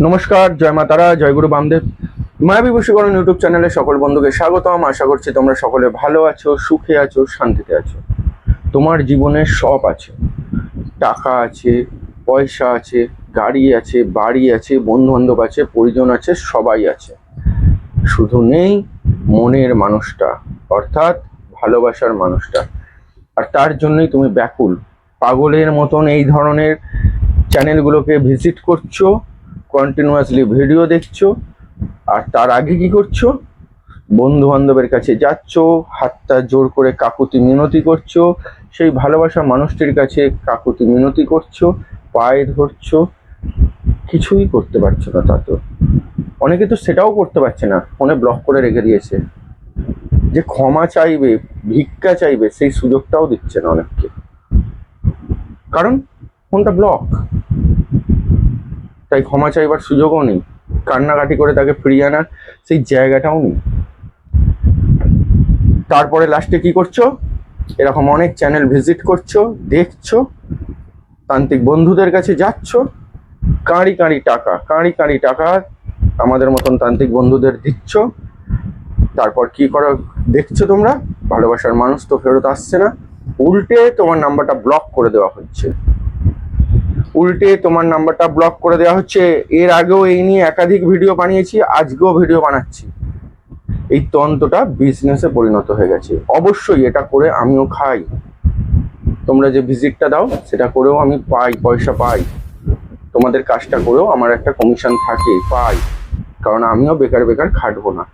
নমস্কার, জয় মা তারা, জয় গুরু বামদেব। মায়াবী বশীকরণ ইউটিউব চ্যানেলে সকল বন্ধুকে স্বাগতম। আশা করছি তোমরা সকলে ভালো আছো, সুখে আছো, শান্তিতে আছো। তোমার জীবনে সব আছে, টাকা আছে, পয়সা আছে, গাড়ি আছে, বাড়ি আছে, বন্ধু বান্ধব আছে, পরিজন আছে, সবাই আছে। শুধু নেই মনের মানুষটা, অর্থাৎ ভালোবাসার মানুষটা। আর তার জন্যই তুমি ব্যাকুল, পাগলের মতন এই ধরনের চ্যানেলগুলোকে ভিজিট করছো, কন্টিনিউয়াসলি ভিডিও দেখছো। আর তার আগে কি করছো? বন্ধু বান্ধবের কাছে যাচ্ছ, হাতটা জোর করে কাকুতি মিনতি করছো, সেই ভালোবাসা মানুষটির কাছে কাকুতি মিনতি করছো, পায়ে ধরছো, কিছুই করতে পারছো না। তা তো অনেকে তো সেটাও করতে পারছে না, ফোনে ব্লক করে রেখে দিয়েছে। যে ক্ষমা চাইবে, ভিক্ষা চাইবে, সেই সুযোগটাও দিচ্ছে না অনেককে, কারণ ফোনটা ব্লক। তাই ক্ষমা চাইবার সুযোগও নেই, কান্নাকাটি করে তাকে ফিরিয়ে আনার সেই জায়গাটাও নেই। তারপরে লাস্টে কি করছো? এরকম অনেক চ্যানেল ভিজিট করছো, দেখছো, তান্ত্রিক বন্ধুদের কাছে যাচ্ছ, কাঁড়ি কাঁড়ি টাকা আমাদের মতন তান্ত্রিক বন্ধুদের দিচ্ছ। তারপর কি করো দেখছো তোমরা? ভালোবাসার মানুষ তো ফেরত আসছে না, উল্টে তোমার নাম্বারটা ব্লক করে দেওয়া হচ্ছে। এর আগেও এই নিয়ে একাধিক ভিডিও বানিয়েছি, আজকেও ভিডিও বানাচ্ছি। এই তন্ত্রটা বিজনেসে পরিণত হয়ে গেছে। অবশ্যই এটা করে আমিও খাই, তোমরা যে ভিজিটটা দাও সেটা করেও আমি পাই, পয়সা পাই। তোমাদের কাজটা করেও আমার একটা কমিশন থাকে, পাই। কারণ আমিও বেকার বেকার খাটবো না।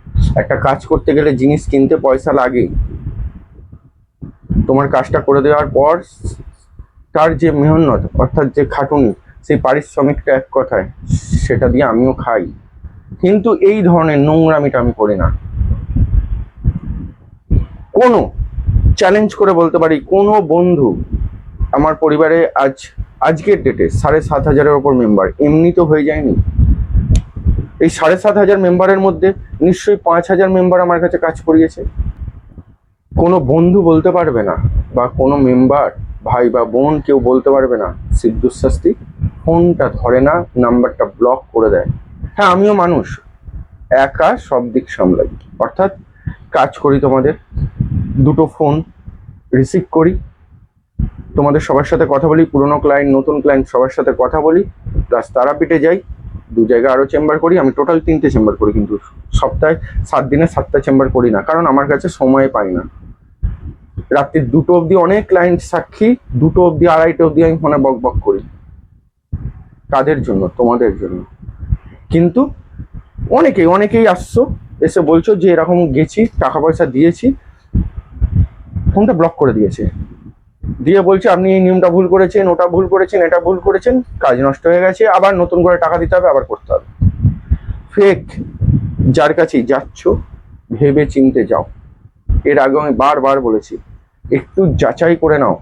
একটা কাজ করতে গেলে জিনিস কিনতে পয়সা লাগে। তোমার কাজটা করে দেওয়ার পর তার যে মেহনত, অর্থাৎ যে খাটুনি, সেই পারিশ্রমিকটা এক কথায় সেটা দিয়ে আমিও খাই। কিন্তু এই ধরনের নোংরামিটা আমি করি না। কোনো চ্যালেঞ্জ করে বলতে পারি, কোনো বন্ধু আমার পরিবারে আজকের ডেটে 7,500-এর ওপর মেম্বার, এমনি তো হয়ে যায়নি। এই 7,500 মেম্বারের মধ্যে নিশ্চয়ই 5,000 মেম্বার আমার কাছে কাজ করিয়েছে। কোনো বন্ধু বলতে পারবে না, বা কোনো মেম্বার, ভাই বা বোন কেউ বলতে পারবে না সিদ্ধুর শাস্তি ফোনটা ধরে না, নাম্বারটা ব্লক করে দেয়। হ্যাঁ, আমিও মানুষ, একা সব দিক সামলাই। অর্থাৎ কাজ করি, তোমাদের দুটো ফোন রিসিভ করি, তোমাদের সবার সাথে কথা বলি, পুরনো ক্লায়েন্ট, নতুন ক্লায়েন্ট, সবার সাথে কথা বলি, প্লাস তারাপীঠে যাই, 2 জায়গায় আরও চেম্বার করি। আমি টোটাল 3টে চেম্বার করি, কিন্তু সপ্তাহে 7 দিনে 7টা চেম্বার করি না, কারণ আমার কাছে সময় পাই না। রাত্রি 2টো অবধি অনেক ক্লায়েন্ট সাক্ষী, 2টো অবধি, 2:30 অবধি আমি ফোনে বক বক করি। কাদের জন্য? তোমাদের জন্য। কিন্তু অনেকেই আসছো, এসে বলছো যে এরকম গেছি, টাকা পয়সা দিয়েছি, ফোনটা ব্লক করে দিয়েছে, দিয়ে বলছে আপনি এই নিয়মটা ভুল করেছেন, ওটা ভুল করেছেন, এটা ভুল করেছেন, কাজ নষ্ট হয়ে গেছে, আবার নতুন করে টাকা দিতে হবে, আবার করতে হবে। ফেক। যার কাছেই যাচ্ছ ভেবে চিনতে যাও। এর আগে আমি বারবার বলেছি, একটু যাচাই করে নাও।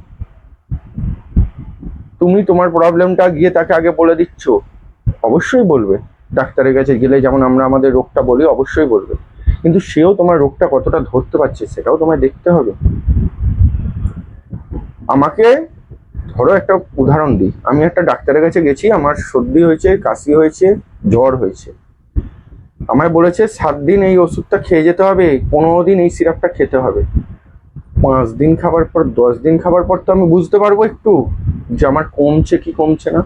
তুমি তোমার প্রবলেমটা গিয়ে তাকে আগে বলে দিচ্ছ, অবশ্যই বলবে। ডাক্তারের কাছে গেলে যেমন আমরা আমাদের রোগটা বলি, অবশ্যই বলবে, কিন্তু সেও তোমার রোগটা কতটা ধরতে পারছে সেটাও তোমায় দেখতে হবে। আমাকে ধরো একটা উদাহরণ দিই, আমি একটা ডাক্তারের কাছে গেছি, আমার সর্দি হয়েছে, কাশি হয়েছে, জ্বর হয়েছে। আমায় বলেছে 7 দিন এই ওষুধটা খেয়ে যেতে হবে, 15 দিন এই সিরাপটা খেতে হবে। 5 দিন খাবার পর, 10 দিন খাবার পর তো আমি বুঝতে পারবো একটু যে আমার কমছে কি কমছে না।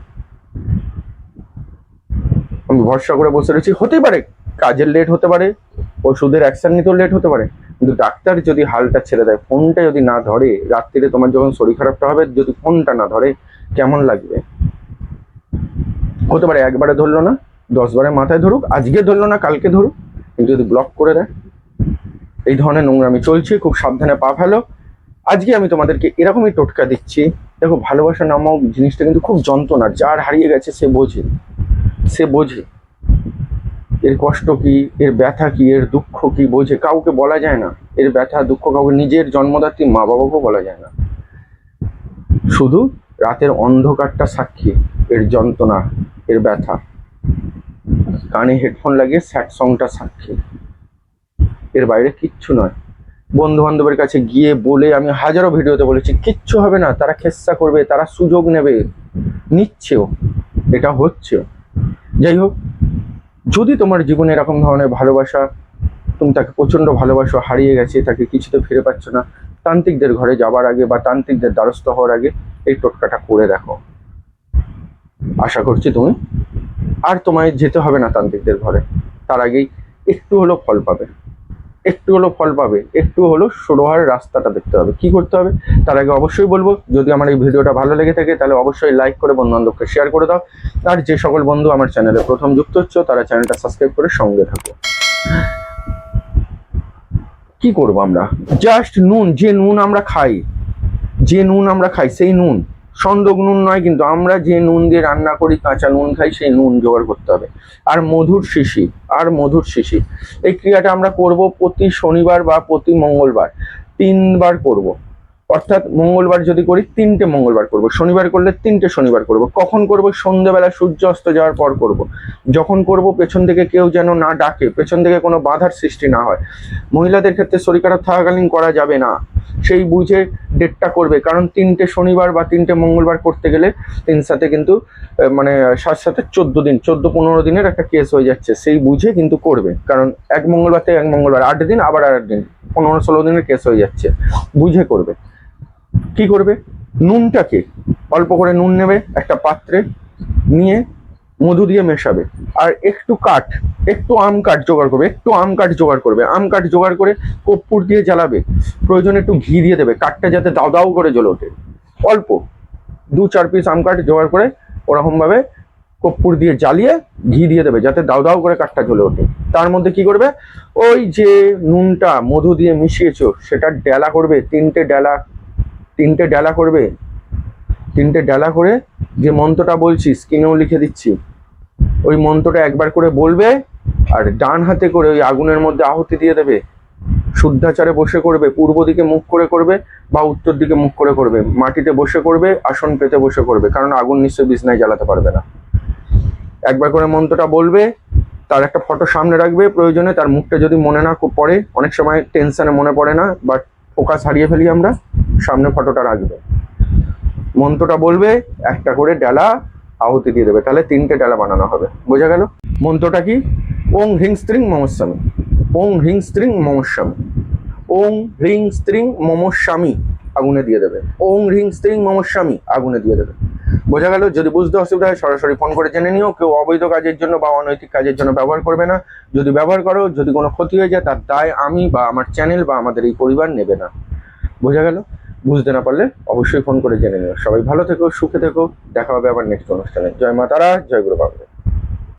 আমি ভরসা করে বসে রয়েছি, হতেই পারে কাজের লেট হতে পারে, ওষুধের অ্যাকশন নিতেও লেট হতে পারে, কিন্তু ডাক্তার যদি হালটা ছেড়ে দেয়, ফোনটা যদি না ধরে, রাত্রিরে তোমার যখন শরীর খারাপটা হবে, যদি ফোনটা না ধরে, কেমন লাগবে? হতে পারে একবারে ধরলো না, 10 বারে মাথায় ধরুক, আজকে ধরলো না কালকে ধরুক, কিন্তু যদি ব্লক করে দেয়। এই ধরনের নোংরামি চলছে, খুব সাবধানে পা ফেলো। আজকে আমি তোমাদেরকে এরকমই টোটকা দিচ্ছি। দেখো, ভালোবাসা নামক জিনিসটা কিন্তু খুব যন্ত্রণার। যার হারিয়ে গেছে সে বোঝে এর কষ্ট কি, এর ব্যথা কি, এর দুঃখ কি, বোঝে। কাউকে বলা যায় না এর ব্যথা দুঃখ, কাউকে নিজের জন্মদাত্রী মা বাবাকেও বলা যায় না। শুধু রাতের অন্ধকারটা সাক্ষী এর যন্ত্রণা, এর ব্যথা। কানে হেডফোন লাগিয়ে স্যাড সংটা সাক্ষী, এর বাইরে কিচ্ছু নয়। বন্ধু বান্ধবের কাছে গিয়ে বলে, আমি হাজারো ভিডিওতে বলেছি, কিচ্ছু হবে না, তারা খেস্সা করবে, তারা সুযোগ নেবে, নিচ্ছেও, এটা হচ্ছেও। যাই হোক, যদি তোমার জীবনে এরকম ধরনের ভালোবাসা, তুমি তাকে প্রচণ্ড ভালোবাসো, হারিয়ে গেছে, তাকে কিছুতে ফিরে পাচ্ছ না, তান্ত্রিকদের ঘরে যাবার আগে বা তান্ত্রিকদের দ্বারস্থ হওয়ার আগে এই টোটকাটা করে দেখো। আশা করছি তুমি আর তোমায় যেতে হবে না তান্ত্রিকদের ঘরে, তার আগেই একটু হলেও ফল পাবে, একটু হলেও ফল পাবে, একটু হলেও শুরু হওয়ার রাস্তাটা দেখতে হবে। কি করতে হবে তার আগে অবশ্যই বলবো, যদি আমার এই ভিডিওটা ভালো লেগে থাকে তাহলে অবশ্যই লাইক করে বন্ধু বান্ধবকে শেয়ার করে দাও। আর যে সকল বন্ধু আমার চ্যানেলে প্রথম যুক্ত হচ্ছে তারা চ্যানেলটা সাবস্ক্রাইব করে সঙ্গে থাকো। কি করবো আমরা, জাস্ট নুন, যে নুন আমরা খাই, যে নুন আমরা খাই সেই নুন, সন্দক নুন নয় কিন্তু, আমরা যে নুন দিয়ে রান্না করি, কাঁচা নুন খাই, সেই নুন জোগাড় করতে হবে। আর মধুর শিশি, আর মধুর শিশি, এই ক্রিয়াটা আমরা করব প্রতি শনিবার বা প্রতি মঙ্গলবার, 3বার করব। অর্থাৎ মঙ্গলবার যদি করি 3টে মঙ্গলবার করব, শনিবার করলে 3টে শনিবার করব। কখন করব? সন্ধ্যেবেলা সূর্য অস্ত যাওয়ার পর করব। যখন করব পেছন থেকে কেউ যেন না ডাকে, পেছন থেকে কোনো বাধার সৃষ্টি না হয়। মহিলাদের ক্ষেত্রে শরীর খারাপ থাকাকালীন করা যাবে না, সেই বুঝে ডেটটা করবে, কারণ 3টে শনিবার বা 3টে মঙ্গলবার করতে গেলে 3 সাথে কিন্তু মানে 7 সাথে 14 দিন, 14-15 দিনের একটা কেস হয়ে যাচ্ছে, সেই বুঝে কিন্তু করবে। কারণ এক মঙ্গলবার থেকে এক মঙ্গলবার 8 দিন, আবার 8 দিন, 15-16 দিনের কেস হয়ে যাচ্ছে, বুঝে করবে। কি করবে? নুনটাকে অল্প করে নুন নেবে একটা পাত্রে, নিয়ে মধু দিয়ে মেশাবে, আর একটু আম কাঠ জোগাড় করবে, আম কাঠ জোগাড় করে কর্পূর দিয়ে জ্বালাবে, প্রয়োজনে একটু ঘি দিয়ে দেবে, কাঠটা যাতে দাও দাও করে জ্বলে ওঠে। অল্প 2-4 পিস আম কাঠ জোগাড় করে ওরকম ভাবে কর্পূর দিয়ে জ্বালিয়ে ঘি দিয়ে দেবে, যাতে দাও দাও করে কাঠটা জ্বলে ওঠে। তার মধ্যে কি করবে? ওই যে নুনটা মধু দিয়ে মিশিয়েছো সেটা ডেলা করবে, 3টে ডেলা করবে। 3টে ডেলা করে যে মন্ত্রটা বলছি, স্ক্রিনেও লিখে দিচ্ছি, ওই মন্ত্রটা একবার করে বলবে, আর ডান হাতে করে ওই আগুনের মধ্যে আহুতি দিয়ে দেবে। শুদ্ধাচারে বসে করবে, পূর্ব দিকে মুখ করে করবে বা উত্তর দিকে মুখ করে করবে, মাটিতে বসে করবে, আসন পেতে বসে করবে, কারণ আগুন নিশ্চয়ই বিছনায় জ্বালাতে পারবে না। একবার করে মন্ত্রটা বলবে, তার একটা ফটো সামনে রাখবে, প্রয়োজনে তার মুখটা যদি মনে না পড়ে, অনেক সময় টেনশনে মনে পড়ে না বা ফোকাস হারিয়ে ফেলি আমরা, সামনে ফটোটা রাখবে, মন্ত্রটা বলবে, একটা করে ডালা আহুতি দিয়ে দেবে, তাহলে 3টে ডালা বানানো হবে। বোঝা গেল? মন্ত্রটা কি? ওং হ্রিং স্ত্রিং মমস্বামী, ওং হ্রিং স্ত্রিং মমস্বামী, ওং হ্রিং স্ত্রিং মমস্বামী, আগুনে দিয়ে দেবে। ওং হ্রিং স্ত্রিং মমস্বামী, আগুনে দিয়ে দেবে। বোঝা গেল? যদি বুঝতে অসুবিধা হয় সরাসরি ফোন করে জেনে নিও। কেউ অবৈধ কাজের জন্য বা অনৈতিক কাজের জন্য ব্যবহার করবে না। যদি ব্যবহার করো, যদি কোনো ক্ষতি হয়ে যায়, তার দায় আমি বা আমার চ্যানেল বা আমাদের এই পরিবার নেবে না। বোঝা গেল? বুঝতে না পারলে অবশ্যই ফোন করে জেনে নিও। সবাই ভালো থেকো, সুখে থেকো, দেখা হবে আবার নেক্সট অনুষ্ঠানে। জয় মা তারা, জয় গুরু বাবা।